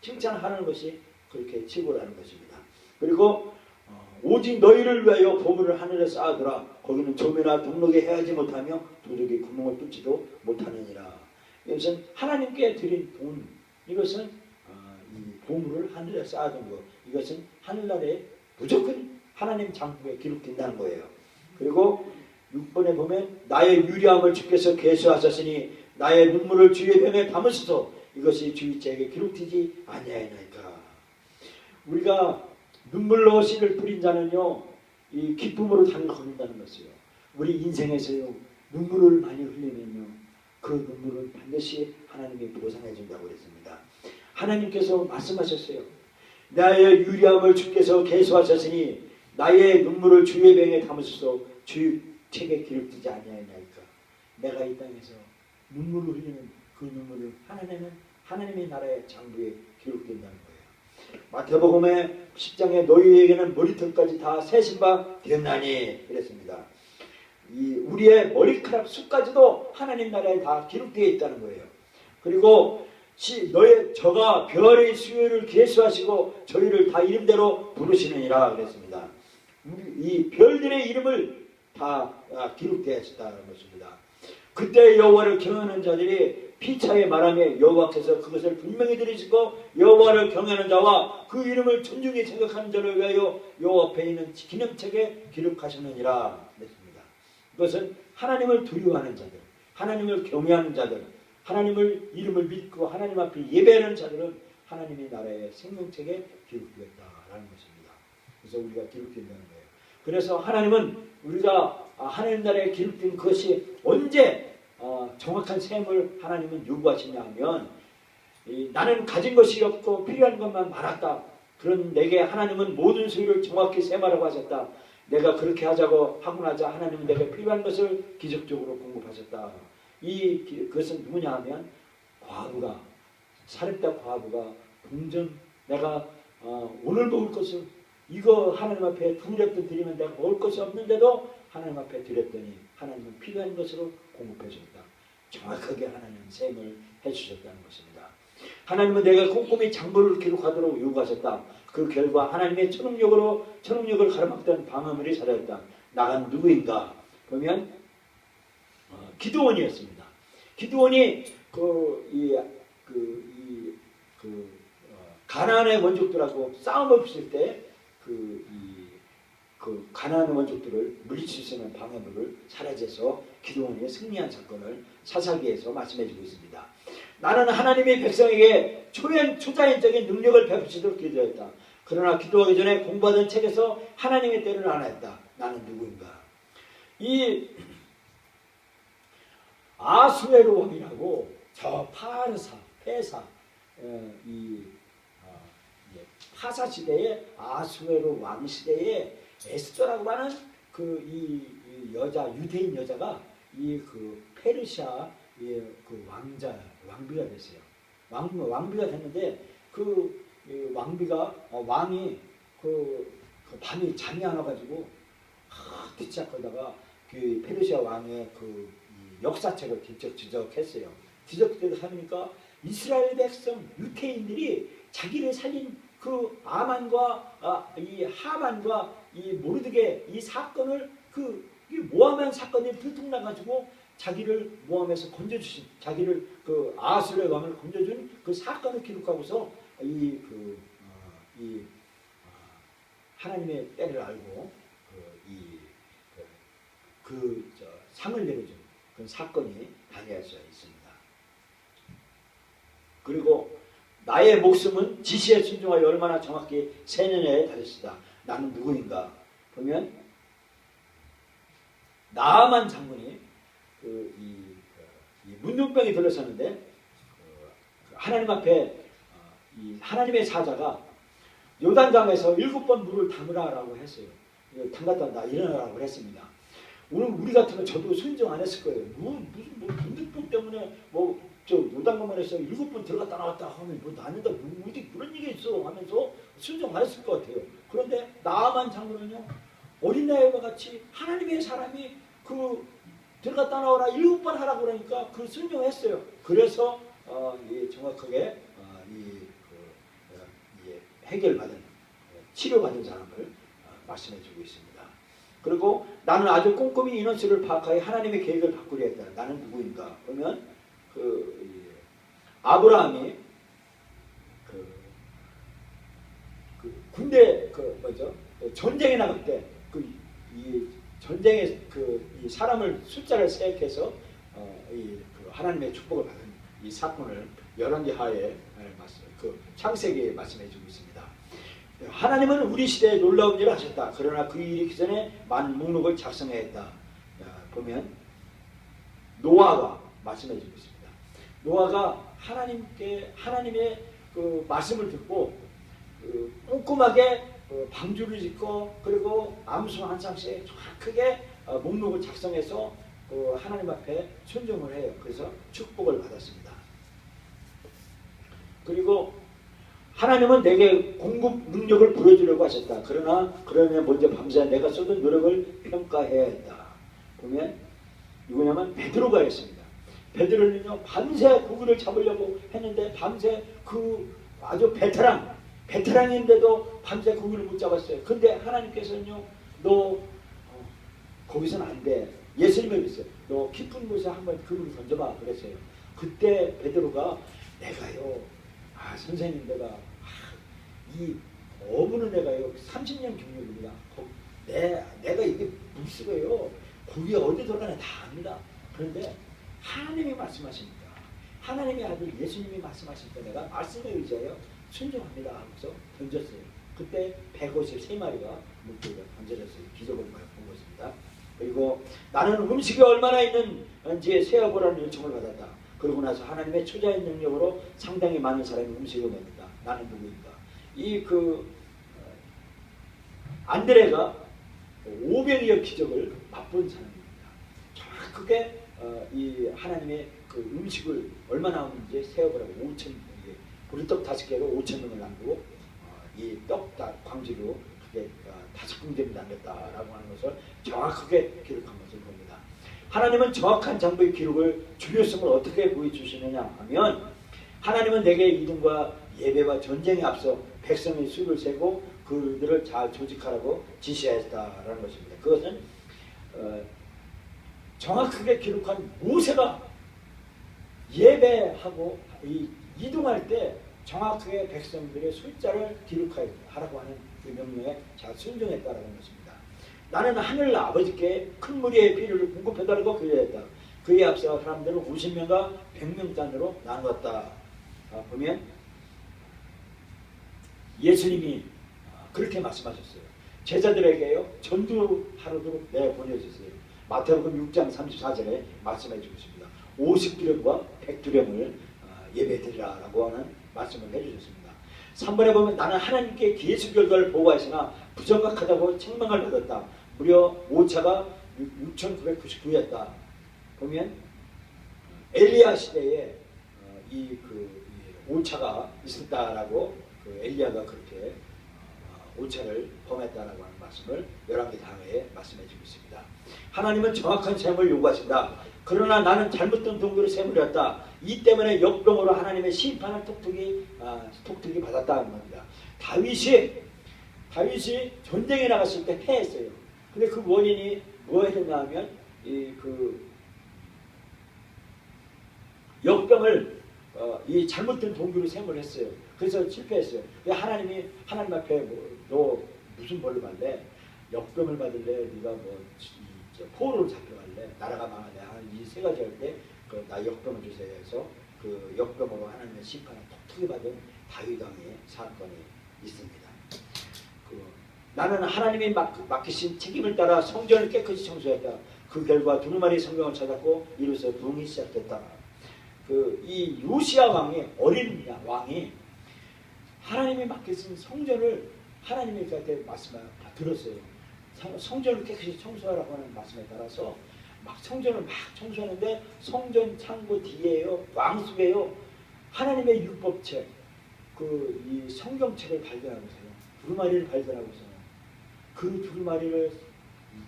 칭찬하는 것이 그렇게 치고라는 것입니다. 그리고 오직 너희를 위하여 보물을 하늘에 쌓아두라. 거기는 조매나 동록에 헤아지 못하며 도둑이 구멍을 뚫지도 못하느니라. 이것은 하나님께 드린 돈, 이것은 이 보물을 하늘에 쌓아둔 것, 이것은 하늘나라에 무조건 하나님 장부에 기록된다는 거예요. 그리고 6번에 보면 나의 유리함을 주께서 계수하셨으니 나의 눈물을 주의 병에 담으소서. 이것이 주의 책에 기록되지 아니하나이까. 우리가 눈물로 씨를 뿌린 자는요 이 기쁨으로 단을 거둔다는 것이요. 우리 인생에서요 눈물을 많이 흘리면요 그 눈물은 반드시 하나님이 보상해 준다고 그랬습니다. 하나님께서 말씀하셨어요. 나의 유리함을 주께서 계수하셨으니 나의 눈물을 주의 병에 담으소서. 주 책에 기록되지 아니하나이까. 내가 이 땅에서 눈물을 흘리는 그 눈물을 하나님의 나라의 장부에 기록된다는 거예요. 마태복음의 10장에 너희에게는 머리털까지 다 세신 바 되었나니 그랬습니다. 이 우리의 머리카락 숱까지도 하나님 나라에 다 기록되어 있다는 거예요. 그리고 저가 별의 수요를 계수하시고 저희를 다 이름대로 부르시느니라 그랬습니다. 이 별들의 이름을 다 기록되어 있다는 것입니다. 그때 여호와를 경외하는 자들이 피차에 말하며 여호와께서 그것을 분명히 들으시고 여호와를 경외하는 자와 그 이름을 존중히 생각하는 자를 위하여 여호와 앞에 있는 기념책에 기록하셨느니라 그랬습니다. 이것은 하나님을 두려워하는 자들, 하나님을 경외하는 자들, 하나님을 이름을 믿고 하나님 앞에 예배하는 자들은 하나님의 나라의 생명책에 기록되었다라는 것입니다. 그래서 우리가 기록된다는 거예요. 그래서 하나님은 우리가 하나님 나라에 기록된 것이 언제 정확한 셈을 하나님은 요구하시냐 하면 나는 가진 것이 없고 필요한 것만 많았다. 그런 내게 하나님은 모든 소유를 정확히 셈하라고 하셨다. 내가 그렇게 하자고 하고 나자 하나님은 내게 필요한 것을 기적적으로 공급하셨다. 그것은 누구냐 하면 과부가 사렙다 과부가 동전 내가 오늘 먹을 것을 이거 하나님 앞에 두렵던 드리면 내가 먹을 것이 없는데도 하나님 앞에 드렸더니 하나님은 필요한 것으로 공급해 줬다. 정확하게 하나님은 셈을 해주셨다는 것입니다. 하나님은 내가 꼼꼼히 장부를 기록하도록 요구하셨다. 그 결과 하나님의 초능력을 가로막던 방어물이 사라졌다. 나간 누구인가 보면 기드온이었습니다. 기드온이 가나안의 원족들하고 싸움을 붙일 때 가나안의 원족들을 물리칠 수 있는 방어물을 사라져서 기드온이 승리한 사건을 사사기에서 말씀해주고 있습니다. 나는 하나님의 백성에게 초자연적인 능력을 베푸시도록 기도했다. 그러나 기도하기 전에 공부하던 책에서 하나님의 때를 알아냈다. 나는 누구인가? 이 아수에로 왕이라고 저 페사 파사 시대의 아수에로 왕 시대에 에스더라고 하는 이 여자 유대인 여자가 페르시아 그 왕비가 됐어요. 왕비가 됐는데 왕이 밤에 잠이 안 와가지고 뒤척거다가 그 페르시아 왕의 역사책을 뒤적뒤적했어요. 뒤적뒤적하니까 이스라엘 백성 유태인들이 자기를 살린 그 아만과 이 하만과 이 모르드게 이 사건을 이 모함한 사건이 들통나가지고 자기를 모함에서 건져주신 자기를 아수르의 왕을 건져준 그 사건을 기록하고서 하나님의 때를 알고 상을 내려준 그런 사건이 다니엘서에 있습니다. 그리고 나의 목숨은 지시에 순종하여 얼마나 정확히 세느냐에 달렸으다. 나는 누구인가 보면 나아만 장군이 문둥병이 들어섰는데 하나님 앞에 하나님의 사자가 요단강에서 7번 물을 담으라라고 했어요. 담갔다 일어나라고 했습니다. 오늘 우리 같으면 저도 순종 안 했을 거예요. 무슨 문둥병 때문에 요단강에서 7번 들어갔다 나왔다 하면 나는데 어디 그런 얘기 있어 하면서 순종 안 했을 것 같아요. 그런데 나아만 장군은요 어린아이와 같이 하나님의 사람이 들어갔다 나오라 7번 하라고 그러니까 순종했어요. 그래서 정확하게 해결받은 치료받은 사람을 말씀해주고 있습니다. 그리고 나는 아주 꼼꼼히 인원수를 파악하여 하나님의 계획을 바꾸려 했다. 나는 누구인가 보면 아브라함이 군대 전쟁에 나갈 때 이 전쟁에 이 사람을 숫자를 세획해서 하나님의 축복을 받은 이 사건을 열왕기하에 창세기에 말씀해주고 있습니다. 하나님은 우리 시대에 놀라운 일을 하셨다. 그러나 그 일이 그 전에 많은 목록을 작성해야 했다. 보면 노아가 말씀해주고 있습니다. 노아가 하나님의 말씀을 듣고 꼼꼼하게 방주를 짓고 그리고 암수 한 쌍씩 정확하게 목록을 작성해서 하나님 앞에 순종을 해요. 그래서 축복을 받았습니다. 그리고 하나님은 내게 공급 능력을 보여주려고 하셨다. 그러면 먼저 밤새 내가 쏟은 노력을 평가해야 했다. 보면 누구냐면 베드로가 했습니다. 베드로는요 밤새 고기를 잡으려고 했는데 밤새 그 아주 베테랑인데도 밤새 고기를 못 잡았어요. 근데 하나님께서는요 너 거기서는 안 돼. 예수님을 믿었어요. 너 깊은 곳에 한번 그물을 던져봐 그랬어요. 그때 베드로가 내가요 선생님 이 어부는 내가요 30년 경력입니다. 내가 이게 물쓰고요 고기 어디 들어가나 다 압니다. 그런데 하나님이 말씀하십니까? 하나님의 아들 예수님이 말씀하시니까 내가 말씀에 의지하여 순종합니다 하면서 던졌어요. 그때 153마리가 물고기가 던져졌어요. 기적을 본 것입니다. 그리고 나는 음식이 얼마나 있는지 세어보라는 요청을 받았다. 그러고 나서 하나님의 초자의 능력으로 상당히 많은 사람이 음식을 먹는다. 나는 누구인가? 안드레가 500여 기적을 맛본 사람입니다. 정확하게 이 하나님의 그 음식을 얼마 나오는지 세어보라고 5,000 보리떡 5개로 5,000명을 남기고 이 떡 광지로 그게 5군데를 남겼다라고 하는 것을 정확하게 기록한 것을 봅니다. 하나님은 정확한 장부의 기록을 중요성을 어떻게 보여주시느냐 하면 하나님은 내게 이름과 예배와 전쟁에 앞서 백성의 수를 세고 그들을 잘 조직하라고 지시하였다라는 것입니다. 그것은 정확하게 기록한 모세가 예배하고 이동할 때 정확하게 백성들의 숫자를 기록하라고 하는 그 명령에 잘 순종했다라는 것입니다. 나는 하늘 아버지께 큰 무리의 비료를 공급해달라고 그리했다. 그에 앞서 사람들은 50명과 100명 단위로 나누었다. 보면 예수님이 그렇게 말씀하셨어요. 제자들에게요 전도하도록 내보내주셨어요. 마태복음 6장 34절에 말씀해 주고 있습니다. 50두령과 100두령을 예배드리라라고 하는 말씀을 해주셨습니다. 3번에 보면 나는 하나님께 예수 결과를 보고하시나 부정각하다고 책망을 받았다. 무려 오차가 6,999였다. 보면 엘리야 시대에 이 오차가 있었다라고 엘리야가 그렇게 오차를 범했다라고 하는 말씀을 열왕기 다음에 말씀해 주고 있습니다. 하나님은 정확한 셈을 요구하신다. 그러나 나는 잘못된 동기로 셈을 했다. 이 때문에 역병으로 하나님의 심판을 톡톡히 받았다는 겁니다. 다윗이 전쟁에 나갔을 때 패했어요. 근데 그 원인이 뭐였냐 하면 역병을 이 잘못된 동기로 셈을 했어요. 그래서 실패했어요. 하나님 앞에 너 무슨 벌을 받래? 역병을 받을래? 네가 포로로 잡혀갈래? 나라가 망할래? 이 세 가지 할 때 나 역병을 주세요 해서 그 역병으로 하나님의 심판을 톡톡히 받은 다윗 왕의 사건이 있습니다. 나는 하나님이 맡기신 책임을 따라 성전을 깨끗이 청소했다. 그 결과 두루마리 성경을 찾았고 이로써 부흥이 시작됐다. 이 요시야 왕이 어린 왕이 하나님이 맡기신 성전을 하나님한테 말씀을 들었어요. 성전을 깨끗이 청소하라고 하는 말씀에 따라서 성전을 청소하는데 성전 창고 뒤에요, 왕숲에요, 하나님의 율법책, 이 성경책을 발견하고서요, 두루마리를 발견하고서요, 그 두루마리를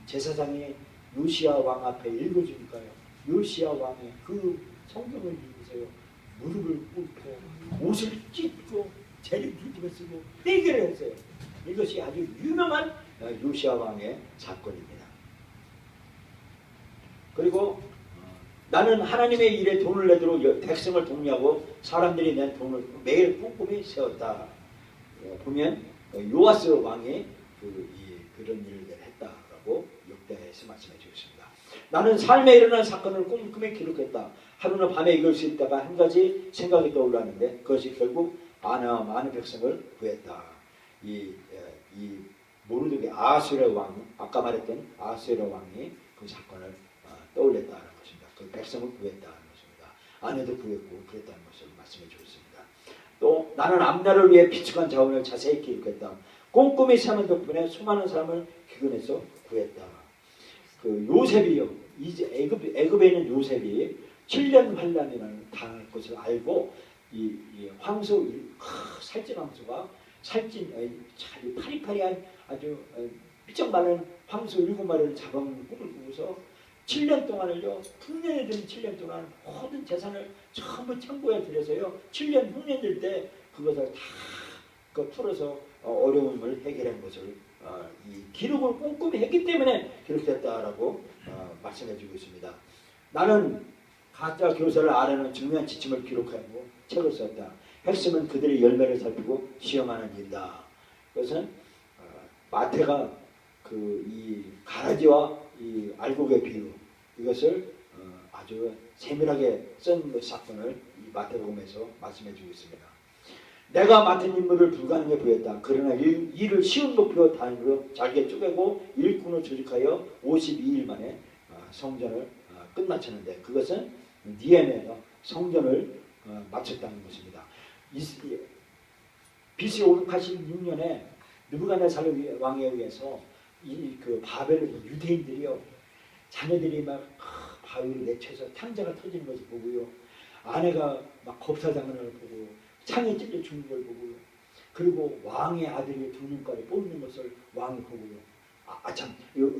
제사장이 요시야 왕 앞에 읽어주니까요, 요시야 왕이 그 성경을 읽으세요, 무릎을 꿇고 옷을 찢고 재를 뒤집어 쓰고 회개를 했어요. 이것이 아주 유명한 요시야 왕의 사건입니다. 그리고 나는 하나님의 일에 돈을 내도록 백성을 독려하고 사람들이 낸 돈을 매일 꼼꼼히 세웠다. 보면 요아스 왕이 그런 일을 했다라고 역대하에서 말씀해 주셨습니다. 나는 삶에 일어난 사건을 꼼꼼히 기록했다. 하루는 밤에 읽을 수 있다가 한 가지 생각이 떠올랐는데 그것이 결국 많은 백성을 구했다. 이 모르드게 아수르 왕, 아까 말했던 아수르 왕이 그 사건을 떠올렸다는 것입니다. 그 백성을 구했다는 것입니다. 아내도 구했고 그랬다는 것을 말씀해 주셨습니다. 또 나는 앞날을 위해 비축한 자원을 자세히 기록했다. 꼼꼼히 세는 덕분에 수많은 사람을 기근에서 구했다. 요셉이요, 이제 애굽에 있는 요셉이 7년 환란이라는 당할 것을 알고 이 황소 살찐 황소가 잘 파리파리한 아주 삐쩍 마른 황소 7마리를 잡아먹는 꿈을 꾸고서 7년 동안을요, 흉년이 드는 7년 동안 모든 재산을 전부 창고에 들여서요, 7년 흉년 들 때 그것을 다 풀어서 어려움을 해결한 것을 이 기록을 꼼꼼히 했기 때문에 기록됐다라고 말씀해주고 있습니다. 나는 가짜 교사를 알아내는 중요한 지침을 기록하고 책을 썼다. 핵심은 그들의 열매를 살피고 시험하는 일이다. 그것은 마태가 이 가라지와 이 알곡의 비유 이것을 아주 세밀하게 쓴 사건을 이 마태복음에서 말씀해주고 있습니다. 내가 맡은 임무를 불가능해 보였다. 그러나 이를 쉬운 목표 단위로 잘게 쪼개고 일꾼을 조직하여 52일 만에 성전을 끝마쳤는데 그것은 니에미아가 성전을 마쳤다는 것입니다. BC 586년에 느부갓네살 왕에 의해서 그 바벨 유대인들이요 자녀들이 막 바위를 내쳐서 탕자가 터지는 것을 보고요, 아내가 막 겁사당하는 걸 보고 창에 찔려 죽는 걸 보고요, 그리고 왕의 아들이 두 눈깔에 뽑는 것을 왕이 보고요,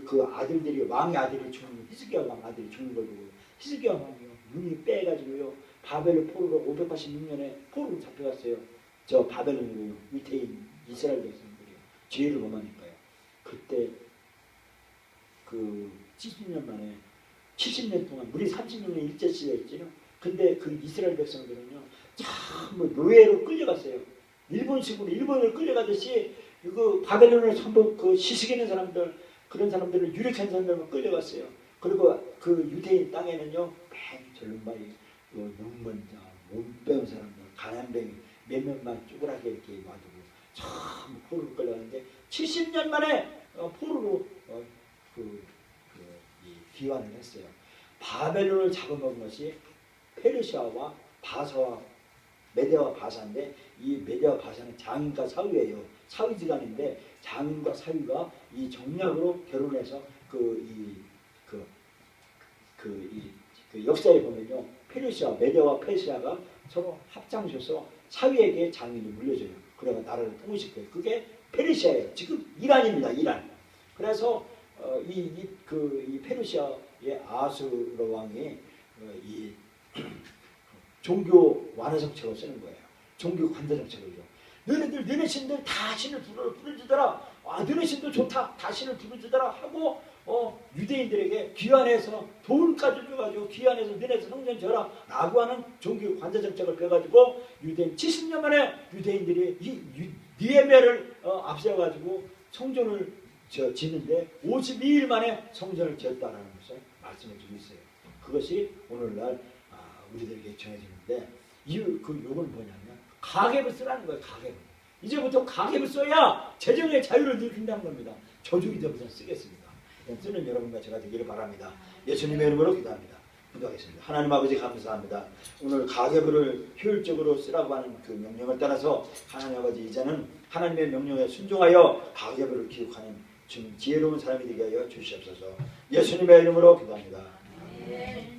그 아들들이 왕의 아들이 죽는 히스기야 왕 아들이 죽는 걸 보고요, 히스기야 왕이요 눈이 빼가지고요 바벨 포로로 586년에 포로로 잡혀갔어요. 저 바벨론으로요 유태인 이스라엘 백성들이요 죄를 범하니까요. 그때 그 70년 만에 70년 동안 우리 30년의 일제시대였죠. 근데 그 이스라엘 백성들은요 전부 노예로 끌려갔어요. 일본식으로 일본으로 끌려가듯이 그 바벨론을 전부 그 시식이는 사람들 그런 사람들을 유력한 사람들만 끌려갔어요. 그리고 그 유대인 땅에는요 젊은마이 눈먼자 몸 빼온 사람들 가난뱅이 몇몇만 쪼그라게 이렇게 놔두고 전부 포로로 끌려갔는데 70년 만에 포로로 귀환을 했어요. 바벨론을 잡아먹은 것이 페르시아와 바사와 메대와 바사인데 이 메대와 바사는 장인과 사위예요. 사위지간인데 장인과 사위가 이 정략으로 결혼해서 그 역사에 보면요 페르시아 메대와 페르시아가 서로 합장셔서 사위에게 장인을 물려줘요. 그래서 나라를 통일시켜요. 그게 페르시아예요. 지금 이란입니다. 이란. 그래서 이 페르시아의 아수르 왕이 이 종교 완화 정책을 쓰는 거예요. 종교 관대 정책을요. 너네 신들 다 신을 부르짖어라. 너네 신도 좋다. 다 신을 부르짖어라 하고 유대인들에게 귀환해서 돈까지 줘가지고 귀환해서 너네 성전 져라 라고 하는 종교 관대 정책을 펴가지고 유대인 70년 만에 유대인들이 니에미아를 앞세워가지고 성전을 짓는데 52일 만에 성전을 지었다는 것을 말씀해 주고 있어요. 그것이 오늘날 우리들에게 전해지는데 요건 뭐냐면 가계부 쓰라는 거예요. 가계부. 이제부터 가계부 써야 재정의 자유를 누린다는 겁니다. 저주기 전부터 쓰겠습니다. 쓰는 여러분과 제가 되기를 바랍니다. 예수님의 이름으로 기도합니다. 기도하겠습니다. 하나님 아버지 감사합니다. 오늘 가계부를 효율적으로 쓰라고 하는 그 명령을 따라서 하나님 아버지 이제는 하나님의 명령에 순종하여 가계부를 기록하는 좀 지혜로운 사람이 되게 하여 주시옵소서. 예수님의 이름으로 기도합니다. 네.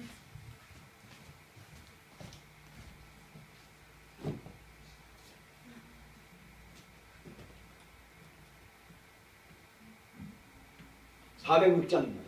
(406장입니다)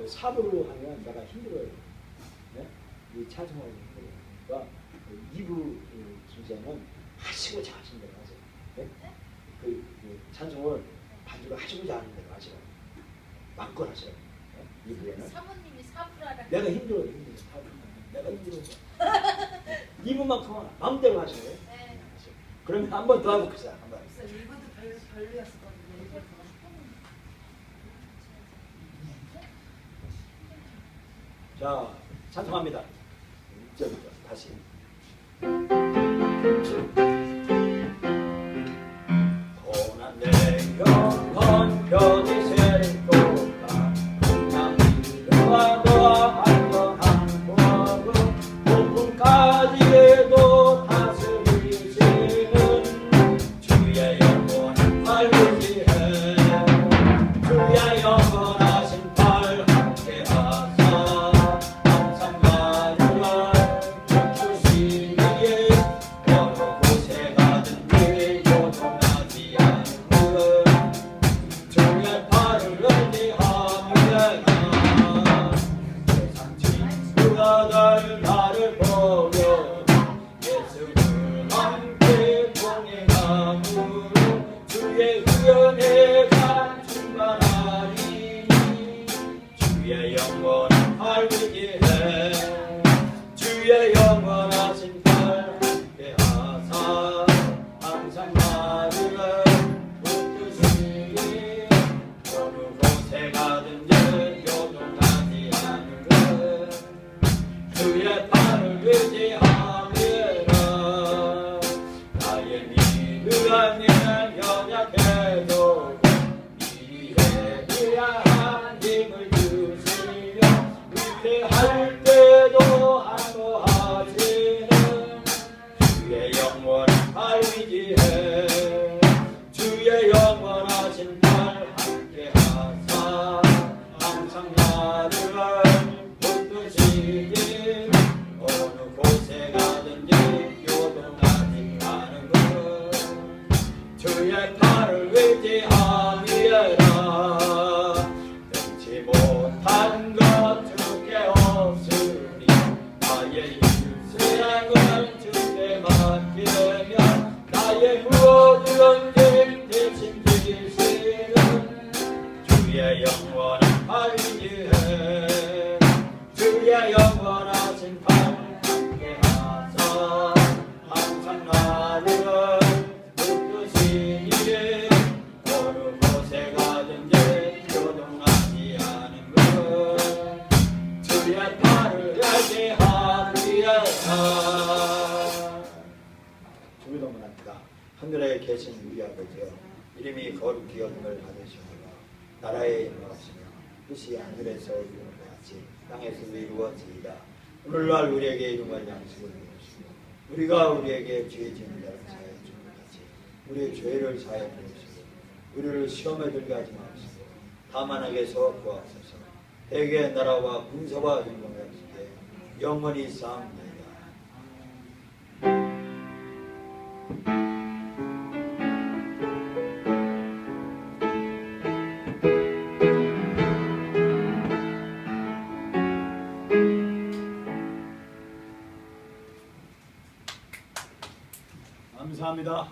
그 사부로 하면 내가 힘들어요. 네? 이 찬송하기 힘들어요. 그러니까 2부 순서는 하시고자 하신 대로 하세요. 네? 그 찬송을 반주를 하시고자 하는 대로 하세요. 마음껏 하세요. 네? 2부에는 사모님이 사부라라. 내가 힘들어요. 내가 힘들어요. 2부만큼은 마음대로 하세요. 네. 그러면 한 번 더 해볼게요. 한번. 일부도 별로였었거든요. 자, 찬송합니다. 1절부터 다시. 고난 내 영혼 편히 셀도다 풍랑이와 너와 한번한 거하고 폭풍까지도 다스리시는 주의 영혼 알지해 주의 영원하신 팔 함께 하사 항상 나를 붙드시니 어느 곳에 가든지 요동하지 않는 주의 팔을 의지하며 세상 친구가 나를 보며 예수를 함께 동행함으로 주의 은혜가 충만하리니 주의 영원한 팔 의지해 주의 영원하신 팔 함께 하사 항상 나를 붙드시니 어느 곳에 가든지 요동하지 않으려 주의 팔을 의지하며 나의 믿음이 연약해도 미래에 대한 힘을 주시며 위태할 때도 안도하시는 주의 영원한 팔 의지해 주의 영원하신 팔 함께 하사 항상 나를 붙드시니 어느 곳에 가든지 요동하지 않은 것 주의 팔을 의지함이라 능치 못한 것 주께 없으니 나의 인생을 주께 맡기며 나의 모든 짐 대신 지시는 주의 영원한 팔 의지해 주의 영원하신 팔 함께 하사 항상 나를 붙드시니 어느 곳에 가든지 요동하지 않은 것 주의 팔을 의지하리라. 주기도문합니다. 하늘에 계신 우리 아버지여 이름이 거룩히 여김을 받으시오며 나라의 임하시며 뜻이 하늘에서 이루는 것 같이 땅에서 이루어지이다. 오늘날 우리에게 일용할 양식을 주시고 우리가 우리에게 죄 지은 자를 사하여 주는 같이 우리의 죄를 사하여 주시고 우리를 시험에 들게 하지 마시고 다만 악에서 구하옵소서. 대개 나라와 군사와 영광이 없으되 영원히 싸움나이다. 감사합니다.